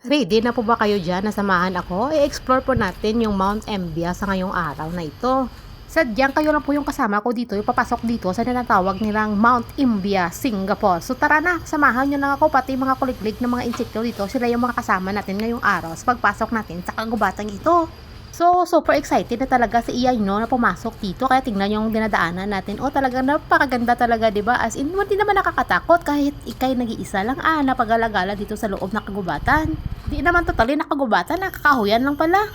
Ready na po ba kayo dyan na samahan ako? I-explore po natin yung Mount Embia sa ngayong araw na ito. Sadyang kayo lang po yung kasama ko dito, yung papasok dito sa tinatawag nilang Mount Embia, Singapore. So tara na, samahan nyo na ako, pati mga kuliglig ng mga insekto dito, sila yung mga kasama natin ngayong araw sa pagpasok natin sa kagubatan ito. So, super excited na talaga si Iay no na pumasok dito. Kaya tingnan yung dinadaanan natin. O talaga napakaganda talaga, 'di ba? As in, hindi naman nakakatakot kahit ikay nag-iisa lang napag-alagala dito sa loob ng kagubatan. Di naman totally nakagubatan, nakakahuyan lang pala.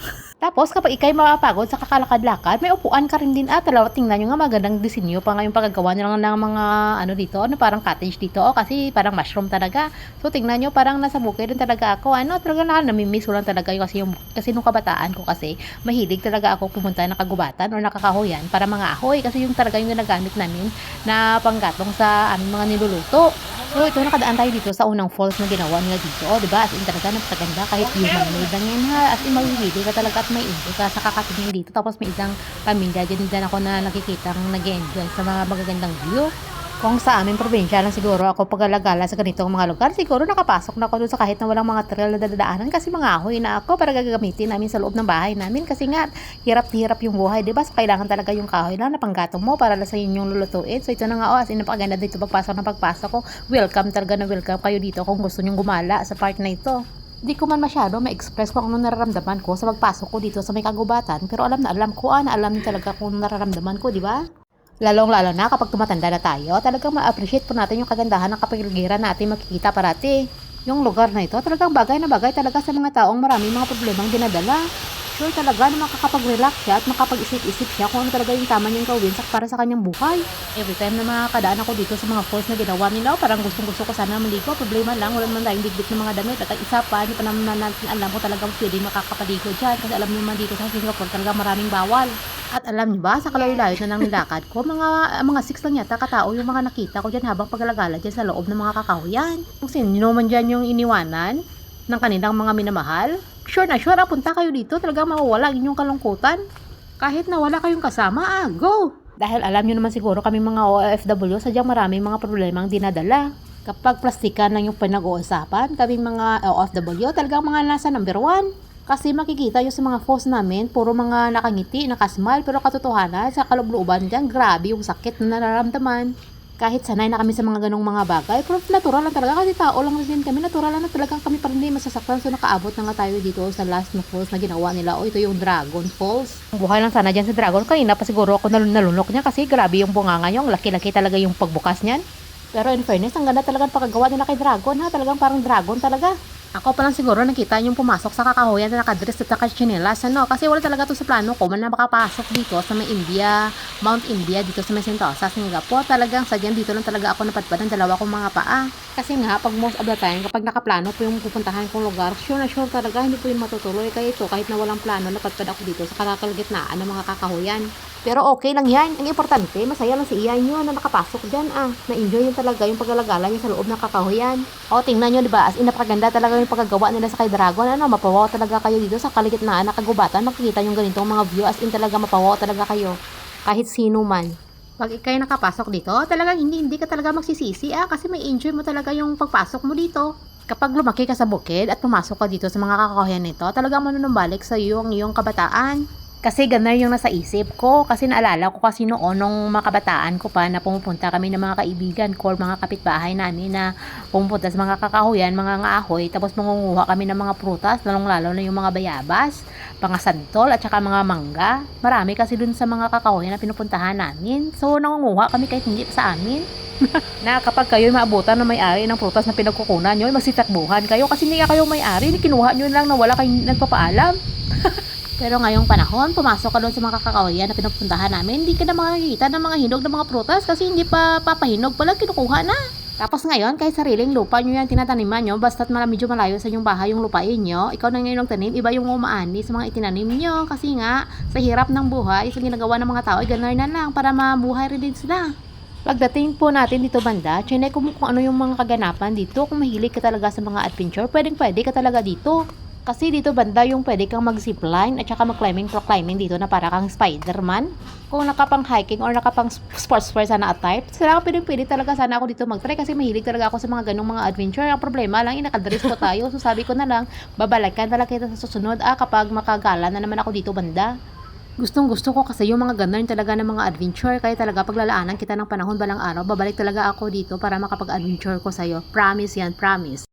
Tapos kapag ikay mapapagod sa kakalakad-lakad, may upuan ka rin din talaga tingnan nyo nga magandang disenyo pa nga yung pagkagawa nila ng mga ano dito, ano parang cottage dito kasi parang mushroom talaga. So tingnan nyo parang nasa bukid din talaga ako. Ano talaga namimiss ko lang talaga yung kasi nung kabataan ko kasi mahilig talaga ako pumunta ng kagubatan o nakakahuyan para mga ahoy kasi yung talaga yung ginagamit namin na panggatong sa aming mga niluluto. So ito nakadaan tayo dito sa unang falls na ginawa nila dito, di ba? As in talaga napakaganda kahit human made lang yan ha. As in mawibili ka talaga at may enjoy ka sa kakatingin dito. Tapos may isang pamilya din ako na nakikitang nag-enjoy sa mga magagandang view. Kung sa aming probinsya lang siguro ako pag-alagala sa ganitong mga lugar, siguro nakapasok na ako doon sa kahit na walang mga trail na dadaanan kasi mga ahoy na ako para gagamitin namin sa loob ng bahay namin kasi nga hirap-hirap yung buhay, 'di ba? So kailangan talaga yung kahoy lang na panggatong mo para sa inyong lulutuin. So ito na nga as in napakaganda dito pagpasok ko. Welcome talaga na welcome kayo dito kung gusto nyong gumala sa part na ito. Di ko man masyado ma-express kung anong nararamdaman ko sa pagpasok ko dito sa may kagubatan, pero alam na alam ko na alam niyo talaga kung nararamdaman ko, di ba? Lalong-lalo na kapag tumatanda na tayo, talagang ma-appreciate po natin yung kagandahan ng kapaligiran natin makikita parati. Yung lugar na ito, talagang bagay na bagay talaga sa mga taong maraming mga problemang dinadala. Sure talaga na makakapag-relax siya at makapag-isip-isip siya kung ano talaga yung tama niyang gawin para sa kanyang buhay. Every time na makakadaan ako dito sa mga falls na ginawa nila, parang gustong-gusto ko sana maligo. Problema lang, wala naman tayong digdig ng mga damit. At ang isa pa, hindi pa naman natin alam ko talagang pwede makakapaligo dyan. Kasi alam niyo naman dito sa Singapore talaga maraming bawal. At alam niyo ba, sa kalayo-layo na ng nilakad ko, mga 6 lang yata katao yung mga nakita ko dyan habang paglalagala dyan sa loob ng mga kakahuyan. Kung sino man dyan yung iniwanan ng kanilang mga minamahal, sure na sure, punta kayo dito, talagang mawawala ang inyong kalungkutan. Kahit na wala kayong kasama, go! Dahil alam niyo naman siguro kami mga OFW, sadyang maraming mga problemang dinadala. Kapag plastikan lang yung pinag-uusapan, kaming mga OFW, talagang mga nasa number 1. Kasi makikita yung sa mga post namin, puro mga nakangiti, nakasmile, pero katotohanan, sa kaloob-looban dyan, grabe yung sakit na nararamdaman. Kahit sanay na kami sa mga ganong mga bagay, pero natural lang talaga kasi tao lang din kami, natural lang na talagang kami pa rin din masasaktan. So nakaabot na nga tayo dito sa last na falls na ginawa nila. O ito yung Dragon Falls. Buhay lang sana dyan sa Dragon. Kanina pa siguro ako nalunok niya kasi grabe yung bunganga niya. Laki-laki talaga yung pagbukas niyan. Pero in fairness, ang ganda talaga pagkagawa nila kay Dragon ha. Talagang parang dragon talaga. Ako pa lang siguro nakita yung pumasok sa kakahuyan na nakadress at nakachinelas, ano, kasi wala talaga to sa plano ko man na makapasok dito sa may India, Mount India, dito sa may Sentosa, Singapore. Talagang sadyan dito lang talaga ako napadpad ng dalawa kong mga paa. Kasi nga, pag most of the time, kapag nakaplano po yung pupuntahan kong lugar, sure na sure talaga hindi po yung matutuloy. Kaya ito, kahit na walang plano, napadpad ako dito sa kakakalagitnaan ng mga kakahuyan. Pero okay lang yan. Ang importante, masaya lang si Ian nyo na nakapasok dyan Na-enjoy yun talaga yung paglalagala niya sa loob ng kakahuyan. O, tingnan nyo, diba? As in, napakaganda talaga yung pagkagawa nila sa kay Dragon. Mapawaw talaga kayo dito sa kaligitnaan na kagubatan. Makikita yung ganitong mga view. As in, talaga mapawaw talaga kayo. Kahit sino man. Pag ikay nakapasok dito, talagang hindi ka talaga magsisisi kasi may enjoy mo talaga yung pagpasok mo dito. Kapag lumaki ka sa bukid at pumasok ka dito sa mga kakahuyan nito, talagang manunumbalik sa iyo ang iyong kabataan. Kasi ganun yung nasa isip ko. Kasi naalala ko kasi noon nung mga kabataan ko pa na pumupunta kami ng mga kaibigan ko or mga kapitbahay namin na pumupunta sa mga kakahuyan, mga ngaahoy. Tapos mangunguha kami ng mga prutas, lalong-lalo na yung mga bayabas, mga santol at saka mga mangga. Marami kasi dun sa mga kakahuyan na pinupuntahan namin. So nangunguha kami kahit hindi sa amin. Na kapag kayo maabutan na may-ari ng prutas na pinagkukunan nyo, magsitakbuhan kayo kasi hindi kayo may-ari, kinuha nyo lang na wala kayong nagpapaalam. Pero ngayong panahon, pumasok ka doon sa mga kakahuyan na pinupuntahan namin, hindi ka na makikita ng mga hinog ng mga prutas kasi hindi pa papahinog pa lang, kinukuha na. Tapos ngayon, kahit sariling lupa nyo yan tinataniman nyo, basta't medyo malayo sa inyong bahay yung lupain nyo, ikaw na ngayon tanim, iba yung umaani sa mga itinanim nyo. Kasi nga, sa hirap ng buhay, sa ginagawa ng mga tao, ganun na lang para mabuhay rin din sila. Pagdating po natin dito banda, chinek ko kung ano yung mga kaganapan dito. Kung mahilig ka talaga sa mga adventure, pwede ka talaga dito. Kasi dito banda yung pwede kang mag-zipline at saka mag-climbing dito na para kang Spider-Man. Kung nakapang hiking or nakapang sportswear sana at type, sana pwede talaga sana ako dito mag-try kasi mahilig talaga ako sa mga ganong mga adventure. Ang problema lang, inakadress ko tayo. So sabi ko na lang, babalikan talaga kita sa susunod kapag makagala na naman ako dito banda. Gustong gusto ko kasi yung mga ganun talaga ng mga adventure. Kaya talaga paglalaanan kita ng panahon balang araw, babalik talaga ako dito para makapag-adventure ko sa'yo. Promise yan, promise.